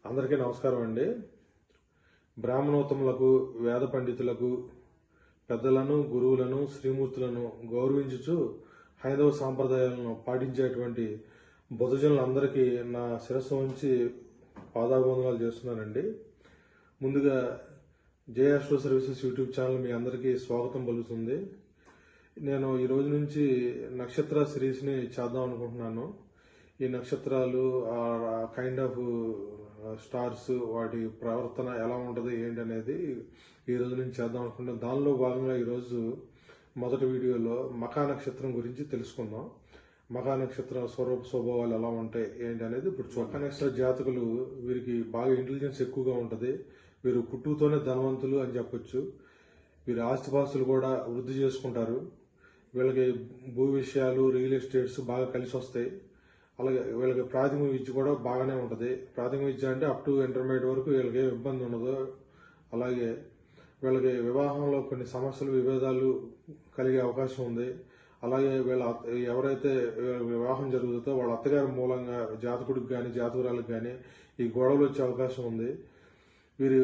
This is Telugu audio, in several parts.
అందరికీ నమస్కారం అండి. బ్రాహ్మణోత్తములకు, వేద పండితులకు, పెద్దలను, గురువులను, శ్రీమూర్తులను గౌరవించుచు హైందవ సాంప్రదాయాలను పాటించేటువంటి బుధజనులందరికీ నా శిరస్సు ఉంచి పాదాభివందనాలు చేస్తున్నానండి. ముందుగా జేఆస్ట్రో సర్వీసెస్ యూట్యూబ్ ఛానల్ మీ అందరికీ స్వాగతం పలుకుతుంది. నేను ఈ రోజు నుంచి నక్షత్ర సిరీస్ని చేద్దాం అనుకుంటున్నాను. ఈ నక్షత్రాలు కైండ్ ఆఫ్ స్టార్స్, వాటి ప్రవర్తన ఎలా ఉంటుంది ఏంటి అనేది ఈ రోజు నుంచి చేద్దాం అనుకుంటున్నాను. దానిలో భాగంగా ఈరోజు మొదటి వీడియోలో మఖా నక్షత్రం గురించి తెలుసుకుందాం. మఖా నక్షత్రం స్వరూప స్వభావాలు ఎలా ఉంటాయి ఏంటి అనేది ఇప్పుడు మఖా నక్షత్ర జాతకులు, వీరికి బాగా ఇంటెలిజెన్స్ ఎక్కువగా ఉంటుంది. వీరు పుట్టుకతోనే ధనవంతులు అని చెప్పొచ్చు. వీరి ఆస్తిపాస్తులు కూడా వృద్ధి చేసుకుంటారు. వీళ్ళకి భూ విషయాలు, రియల్ ఎస్టేట్స్ బాగా కలిసి వస్తాయి. అలాగే వీళ్ళకి ప్రాథమిక విద్య కూడా బాగానే ఉంటుంది. ప్రాథమిక విద్య అంటే అప్ టు ఇంటర్మీడియట్ వరకు వీళ్ళకి ఇబ్బంది ఉండదు. అలాగే వీళ్ళకి వివాహంలో కొన్ని సమస్యలు, విభేదాలు కలిగే అవకాశం ఉంది. అలాగే ఎవరైతే వివాహం జరుగుతుందో వాళ్ళ అత్తగారి మూలంగా జాతకుడికి కానీ జాతకురాలకు కానీ ఈ గొడవలు వచ్చే అవకాశం ఉంది. వీరు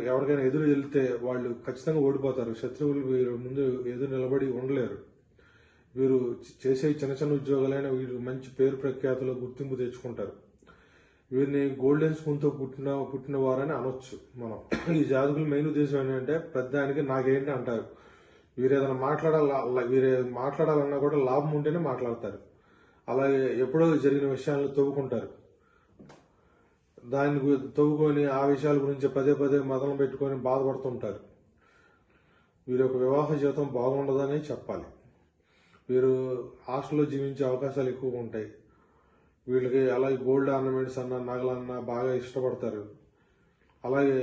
ఎవరికైనా ఎదురు వెళ్తే వాళ్ళు ఖచ్చితంగా ఓడిపోతారు. శత్రువులు వీరు ముందు ఎదురు నిలబడి ఉండలేరు. వీరు చేసే చిన్న చిన్న ఉద్యోగాలైనా వీరు మంచి పేరు ప్రఖ్యాతులు, గుర్తింపు తెచ్చుకుంటారు. వీరిని గోల్డెన్ స్పూన్తో పుట్టిన వారని అనొచ్చు మనం. ఈ జాతకుల మెయిన్ ఉద్దేశం ఏంటంటే పెద్దానికి నాకేంటి అంటారు. వీరు ఏదైనా మాట్లాడాలన్నా కూడా లాభం ఉంటేనే మాట్లాడతారు. అలాగే ఎప్పుడో జరిగిన విషయాలను తవ్వుకుంటారు. దాన్ని తవ్వుకొని ఆ విషయాల గురించి పదే పదే మొదలు పెట్టుకొని బాధపడుతుంటారు. వీరి యొక్క వివాహ జీవితం బాగుండదని చెప్పాలి. వీరు హాస్టల్లో జీవించే అవకాశాలు ఎక్కువగా ఉంటాయి. వీళ్ళకి అలాగే గోల్డ్ ఆర్నమెంట్స్ అన్న, నగలన్నా బాగా ఇష్టపడతారు. అలాగే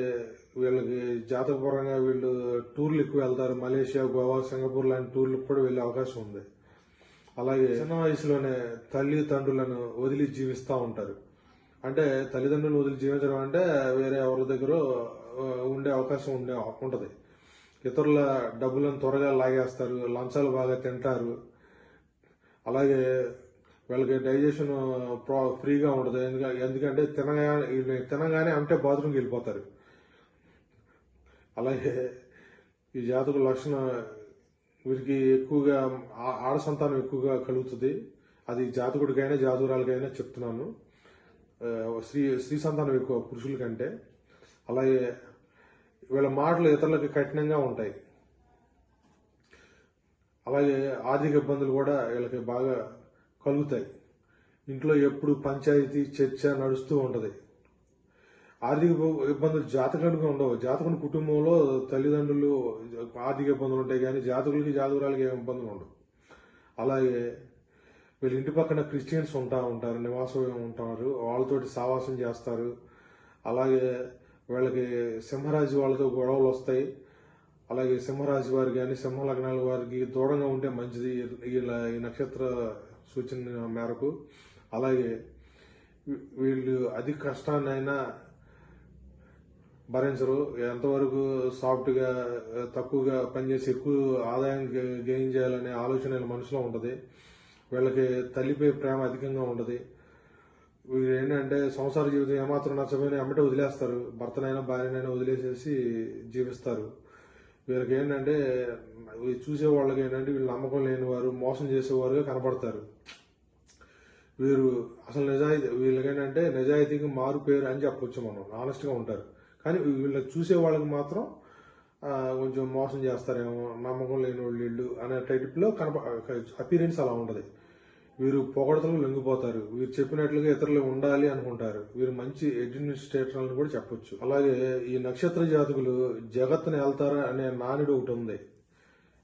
వీళ్ళకి జాతకపరంగా వీళ్ళు టూర్లు ఎక్కువ వెళ్తారు. మలేషియా, గోవా, సింగపూర్ లాంటి టూర్లకు కూడా వెళ్ళే అవకాశం ఉంది. అలాగే చిన్న వయసులోనే తల్లిదండ్రులను వదిలి జీవిస్తూ ఉంటారు. అంటే తల్లిదండ్రులను వదిలి జీవించడం అంటే వేరే ఎవరి దగ్గర ఉండే అవకాశం ఉంటుంది. ఇతరుల డబ్బులను త్వరగా లాగేస్తారు, లంచాలు బాగా తింటారు. అలాగే వీళ్ళకి డైజెషన్ ఫ్రీగా ఉండదు. ఎందుకంటే తినగానే అంటే బాత్రూమ్కి వెళ్ళిపోతారు. అలాగే ఈ జాతకుల లక్షణం వీరికి ఎక్కువగా ఆడ సంతానం ఎక్కువగా కలుగుతుంది. అది జాతకుడికైనా జాతకురాలకైనా చెప్తున్నాను. స్త్రీ సంతానం ఎక్కువ పురుషుల కంటే. అలాగే వీళ్ళ మాటలు ఇతరులకు కఠినంగా ఉంటాయి. అలాగే ఆర్థిక ఇబ్బందులు కూడా వీళ్ళకి బాగా కలుగుతాయి. ఇంట్లో ఎప్పుడు పంచాయతీ, చర్చ నడుస్తూ ఉంటుంది. ఆర్థిక ఇబ్బందులు జాతకునికి ఉండవు. జాతకుని కుటుంబంలో తల్లిదండ్రులు ఆర్థిక ఇబ్బందులు ఉంటాయి, కానీ జాతకులకి జాతకురాలకి ఏమి ఇబ్బందులు ఉండవు. అలాగే వీళ్ళ ఇంటి పక్కన క్రిస్టియన్స్ ఉంటారు, నివాసం ఉంటారు. వాళ్ళతోటి సావాసం చేస్తారు. అలాగే వీళ్ళకి సింహరాశి వాళ్ళతో గొడవలు వస్తాయి. అలాగే సింహరాశి వారికి కానీ సింహ లగ్నాల వారికి దూరంగా ఉంటే మంచిది ఈ నక్షత్ర సూచన మేరకు. అలాగే వీళ్ళు అధిక కష్టాన్నైనా భరించరు. ఎంతవరకు సాఫ్ట్గా తక్కువగా పనిచేసి ఎక్కువ ఆదాయం గెయిన్ చేయాలనే ఆలోచన మనసులో ఉంటుంది. వీళ్ళకి తల్లిపై ప్రేమ అధికంగా ఉంటుంది. వీరు ఏంటంటే సంసార జీవితం ఏమాత్రం నచ్చపోయినా ఎమ్మటే వదిలేస్తారు. భర్తనైనా భార్యనైనా వదిలేసేసి జీవిస్తారు. వీళ్ళకి ఏంటంటే చూసే వాళ్ళకి ఏంటంటే వీళ్ళు నమ్మకం లేని వారు, మోసం చేసేవారుగా కనపడతారు. వీరు అసలు వీళ్ళకేంటంటే నిజాయితీకి మారు పేరు అని చెప్పొచ్చు మనం. ఆనెస్ట్గా ఉంటారు. కానీ వీళ్ళ చూసే వాళ్ళకి మాత్రం కొంచెం మోసం చేస్తారేమో, నమ్మకం లేని వాళ్ళు వీళ్ళు అనే టైప్లో అపీరెన్స్ అలా ఉంటుంది. వీరు పొగడతలకు లొంగిపోతారు. వీరు చెప్పినట్లుగా ఇతరులు ఉండాలి అనుకుంటారు. వీరు మంచి అడ్మినిస్ట్రేటర్ అని కూడా చెప్పొచ్చు. అలాగే ఈ నక్షత్ర జాతకులు జగత్తుని వెళ్తారు అనే నానుడు ఒకటి ఉంది.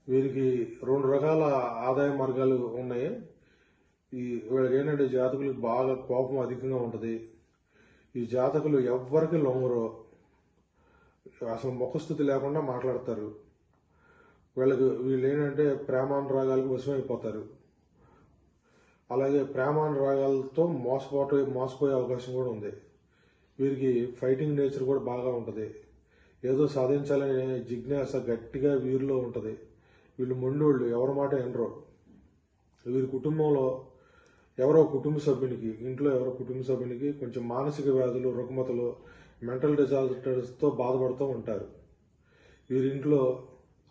వీరికి 2 రకాల ఆదాయ మార్గాలు ఉన్నాయి. వీళ్ళకి ఏంటంటే జాతకులకు బాగా కోపం అధికంగా ఉంటుంది. ఈ జాతకులు ఎవ్వరికి లొంగరు, అసలు ముఖస్థుతి లేకుండా మాట్లాడతారు. వీళ్ళు ఏంటంటే ప్రేమానురాగాలకు వశమైపోతారు. అలాగే ప్రేమానురాగాలతో మోసపోయే అవకాశం కూడా ఉంది. వీరికి ఫైటింగ్ నేచర్ కూడా బాగా ఉంటుంది. ఏదో సాధించాలనే జిజ్ఞాస గట్టిగా వీరిలో ఉంటుంది. వీళ్ళు మొండోళ్ళు, ఎవరి మాట వినరు. వీరి కుటుంబంలో ఇంట్లో ఎవరో కుటుంబ సభ్యునికి కొంచెం మానసిక వ్యాధులు, రుగ్మతలు, మెంటల్ డిజార్డర్స్తో బాధపడుతూ ఉంటారు. వీరింట్లో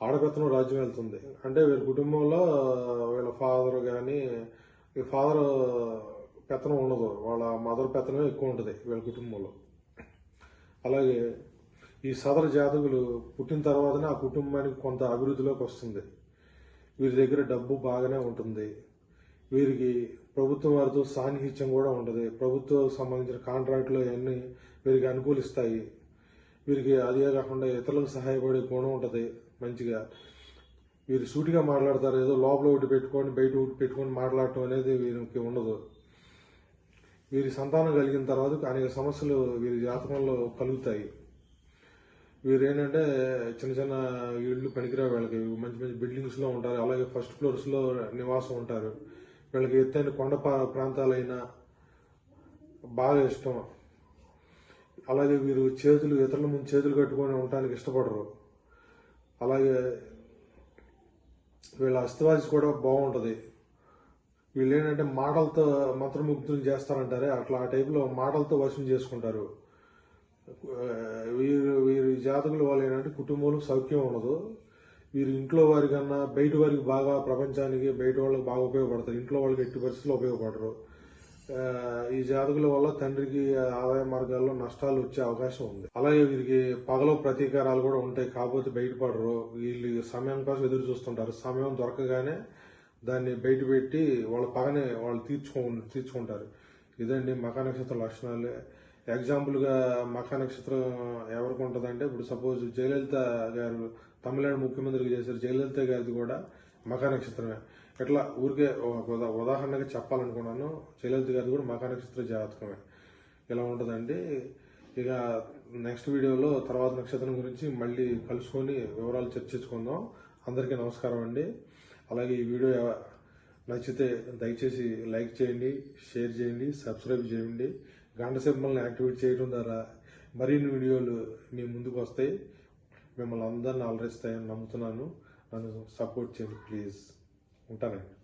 ఆడపెత్తనం రాజ్యం వెళ్తుంది. అంటే వీళ్ళ కుటుంబంలో వీళ్ళ ఫాదర్ కానీ, ఈ ఫాదర్ పెత్తనం ఉండదు, వాళ్ళ మదర్ పెత్తనమే ఎక్కువ ఉంటుంది వీళ్ళ కుటుంబంలో. అలాగే ఈ సదరు జాతకులు పుట్టిన తర్వాతనే ఆ కుటుంబానికి కొంత అభివృద్ధిలోకి వస్తుంది. వీరి దగ్గర డబ్బు బాగానే ఉంటుంది. వీరికి ప్రభుత్వం వారితో సాన్నిహిత్యం కూడా ఉంటుంది. ప్రభుత్వం సంబంధించిన కాంట్రాక్టులు అవన్నీ వీరికి అనుకూలిస్తాయి. వీరికి అదే కాకుండా ఇతరులకు సహాయపడే గుణం ఉంటుంది మంచిగా. వీరు సూటిగా మాట్లాడతారు. ఏదో లోపల ఒకటి పెట్టుకొని బయట ఒకటి పెట్టుకొని మాట్లాడటం అనేది వీరికి ఉండదు. వీరి సంతానం కలిగిన తర్వాత అనేక సమస్యలు వీరి జాతకంలో కలుగుతాయి. వీరేంటంటే చిన్న చిన్న ఇళ్ళు పనికిరావు వీళ్ళకి. మంచి మంచి బిల్డింగ్స్లో ఉంటారు. అలాగే ఫస్ట్ ఫ్లోర్స్లో నివాసం ఉంటారు. వీళ్ళకి ఎత్తైన కొండ ప్రాంతాలైనా బాగా ఇష్టం. అలాగే వీరు ఇతరుల ముందు చేతులు కట్టుకొని ఉండటానికి ఇష్టపడరు. అలాగే వీళ్ళ అస్తవాసి కూడా బాగుంటుంది. వీళ్ళు ఏంటంటే మాటలతో మంత్రముగ్ధులు చేస్తారంటారే, అట్లా ఆ టైపులో మాటలతో వశం చేసుకుంటారు. వీరి జాతకుల వాళ్ళు ఏంటంటే కుటుంబంలో సౌఖ్యం ఉండదు. వీరు ఇంట్లో వారి కన్నా బయట వారికి బాగా, ప్రపంచానికి బయట వాళ్ళకి బాగా ఉపయోగపడతారు. ఇంట్లో వాళ్ళకి ఎట్టి పరిస్థితుల్లో ఉపయోగపడరు. ఈ జాతకుల వల్ల తండ్రికి ఆదాయ మార్గాల్లో నష్టాలు వచ్చే అవకాశం ఉంది. అలాగే వీరికి పగలో ప్రతీకారాలు కూడా ఉంటాయి, కాకపోతే బయటపడరు. వీళ్ళు సమయం కోసం ఎదురు చూస్తుంటారు. సమయం దొరకగానే దాన్ని బయట పెట్టి వాళ్ళ పగని వాళ్ళు తీర్చుకుంటారు. ఇదండి మఖా నక్షత్ర లక్షణాలు. ఎగ్జాంపుల్గా మఖా నక్షత్రం ఎవరికి ఉంటుందంటే, ఇప్పుడు సపోజ్ జయలలిత గారు తమిళనాడు ముఖ్యమంత్రికి చేశారు. జయలలిత గారిది కూడా మఖా నక్షత్రమే. ఇట్లా ఊరికే ఉదాహరణగా చెప్పాలనుకున్నాను. జయలలిత గారిది కూడా మఖా నక్షత్ర జాతకమే. ఇలా ఉంటుందండి. ఇక నెక్స్ట్ వీడియోలో తర్వాత నక్షత్రం గురించి మళ్ళీ కలుసుకొని వివరాలు చర్చించుకుందాం. అందరికీ నమస్కారం అండి. అలాగే ఈ వీడియో నచ్చితే దయచేసి లైక్ చేయండి, షేర్ చేయండి, సబ్స్క్రైబ్ చేయండి. గంట సింబల్ని యాక్టివేట్ చేయడం ద్వారా మరిన్ని వీడియోలు మీ ముందుకు వస్తాయి. మిమ్మల్ని అందరిని అలరిస్తాయని నమ్ముతున్నాను. నన్ను సపోర్ట్ చేయండి ప్లీజ్. ఉంటానండి.